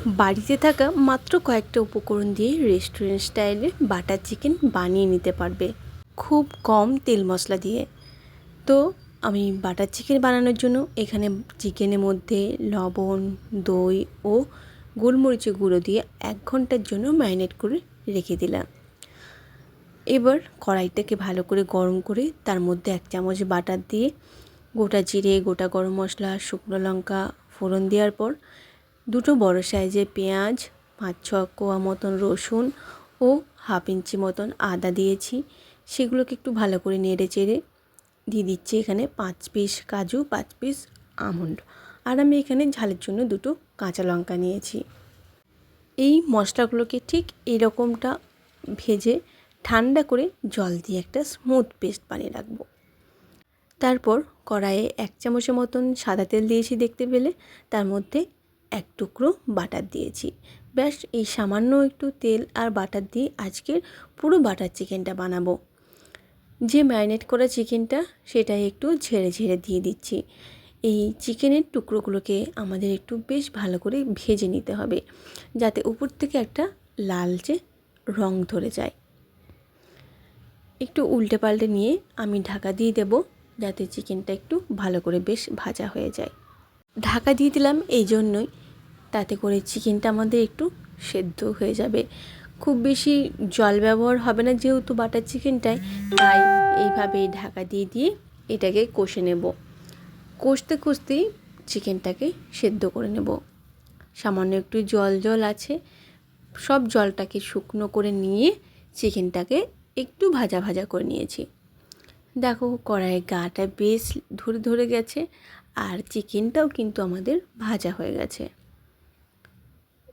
বাড়িতে থাকা মাত্র কয়েকটা উপকরণ দিয়ে রেস্টুরেন্ট স্টাইলে বাটার চিকেন বানিয়ে নিতে পারবে খুব কম তেল মশলা দিয়ে। তো আমি বাটার চিকেন বানানোর জন্য এখানে চিকেনের মধ্যে লবণ, দই ও গোলমরিচের গুঁড়ো দিয়ে 1 ঘন্টার জন্য ম্যারিনেট করে রেখে দিলাম। এবার কড়াইটাকে ভালো করে গরম করে তার মধ্যে 1 চামচ বাটার দিয়ে গোটা জিরে, গোটা গরম মশলা, শুকনো লঙ্কা ফোড়ন দেওয়ার পর 2টো বড় সাইজের পেঁয়াজ, 5-6 কোয়া মতন রসুন ও হাফ ইঞ্চি মতন আদা দিয়েছি। সেগুলোকে একটু ভালো করে নেড়ে চেড়ে দিয়ে দিচ্ছি এখানে 5 পিস কাজু, 5 পিস আমন্ড, আর আমি এখানে ঝালের জন্য 2টো কাঁচা লঙ্কা নিয়েছি। এই মশলাগুলোকে ঠিক এরকমটা ভেজে ঠান্ডা করে জল দিয়ে একটা স্মুথ পেস্ট বানিয়ে রাখবো। তারপর কড়াইয়ে 1 চামচের মতন সাদা তেল দিয়েছি দেখতে পেলে, তার মধ্যে 1 টুকরো বাটার দিয়েছি। ব্যাস এই সামান্য একটু তেল আর বাটার দিয়ে আজকের পুরো বাটার চিকেনটা বানাবো। যে ম্যারিনেট করা চিকেনটা সেটাই একটু ঝেড়ে ঝেড়ে দিয়ে দিচ্ছি। এই চিকেনের টুকরোগুলোকে আমাদের একটু বেশ ভালো করে ভেজে নিতে হবে, যাতে উপর থেকে একটা লালচে রং ধরে যায়। একটু উল্টে পাল্টে নিয়ে আমি ঢাকা দিয়ে দেব, যাতে চিকেনটা একটু ভালো করে বেশ ভাজা হয়ে যায়। ঢাকা দিয়ে দিলাম এই জন্যই, তাতে করে চিকেনটা আমাদের একটু সেদ্ধ হয়ে যাবে। খুব বেশি জল ব্যবহার হবে না যেহেতু বাটার চিকেনটায়, তাই এইভাবে ঢাকা দিয়ে দিয়ে এটাকে কষে নেব। কষতে কষতেই চিকেনটাকে সেদ্ধ করে নেব। সামান্য একটু জল জল আছে, সব জলটাকে শুকনো করে নিয়ে চিকেনটাকে একটু ভাজা ভাজা করে নিয়েছি। দেখো কড়াইয়ের গাটা বেশ ধরে ধরে গেছে, আর চিকেনটাও কিন্তু আমাদের ভাজা হয়ে গেছে।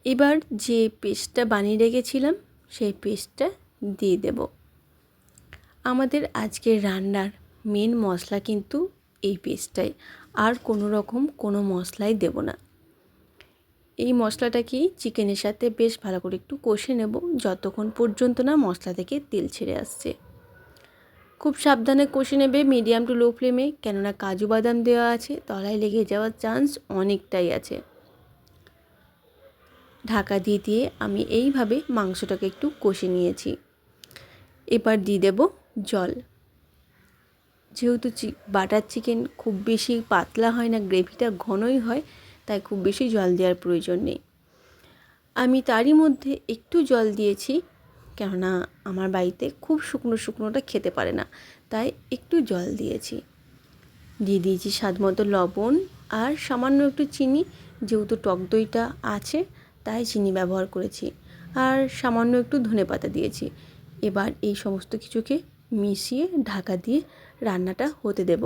এবার যে পেস্টটা বানিয়ে রেখেছিলাম সেই পেস্টটা দিয়ে দেব। আমাদের আজকের রান্নার মেন মশলা কিন্তু এই পেস্টটাই, আর কোনো রকম কোনো মশলাই দেব না। এই মশলাটাকে চিকেনের সাথে বেশ ভালো করে একটু কষে নেব, যতক্ষণ পর্যন্ত না মশলা থেকে তেল ছেড়ে আসছে। খুব সাবধানে কষে নেবে মিডিয়াম টু লো ফ্লেমে, কেননা কাজু বাদাম দেওয়া আছে, তলায় লেগে যাওয়ার চান্স অনেকটাই আছে। ঢাকা দিয়ে দিয়ে আমি এইভাবে মাংসটাকে একটু কষে নিয়েছি। এবার দিয়ে দেব জল। যেহেতু বাটার চিকেন খুব বেশি পাতলা হয় না, গ্রেভিটা ঘনই হয়, তাই খুব বেশি জল দেওয়ার প্রয়োজন নেই। আমি তারই মধ্যে একটু জল দিয়েছি, কেননা আমার বাড়িতে খুব শুকনো শুকনোটা খেতে পারে না, তাই একটু জল দিয়েছি। দিয়ে দিয়েছি স্বাদ মতো লবণ আর সামান্য একটু চিনি, যেহেতু টক দইটা আছে তাই চিনি ব্যবহার করেছি, আর সামান্য একটু ধনেপাতা দিয়েছি। এবার এই সমস্ত কিছুকে মিশিয়ে ঢাকা দিয়ে রান্নাটা হতে দেব।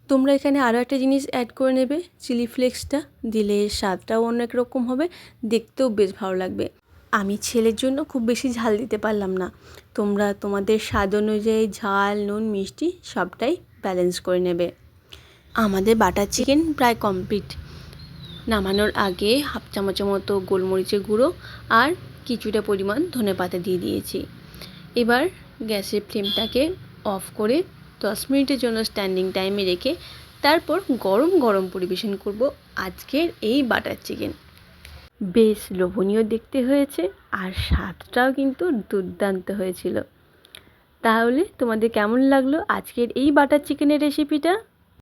তোমরা এখানে আরও একটা জিনিস অ্যাড করে নেবে, চিলি ফ্লেক্সটা দিলে স্বাদটাও অনেক রকম হবে, দেখতেও বেশ ভালো লাগবে। আমি ছেলের জন্য খুব বেশি ঝাল দিতে পারলাম না, তোমরা তোমাদের স্বাদ অনুযায়ী ঝাল, নুন, মিষ্টি সবটাই ব্যালেন্স করে নেবে। আমাদের বাটার চিকেন প্রায় কমপ্লিট। নামানোর আগে হাফ চামচের মতো গোলমরিচের গুঁড়ো আর কিছুটা পরিমাণ ধনেপাতা দিয়ে দিয়েছি। এবার গ্যাসের ফ্লেমটাকে অফ করে 10 মিনিটের জন্য স্ট্যান্ডিং টাইমে রেখে তারপর গরম গরম পরিবেশন করব আজকের এই বাটার চিকেন। বেশ লোভনীয় দেখতে হয়েছে, আর স্বাদটাও কিন্তু দুর্দান্ত হয়েছিল। তাহলে তোমাদের কেমন লাগলো আজকের এই বাটার চিকেনের রেসিপিটা?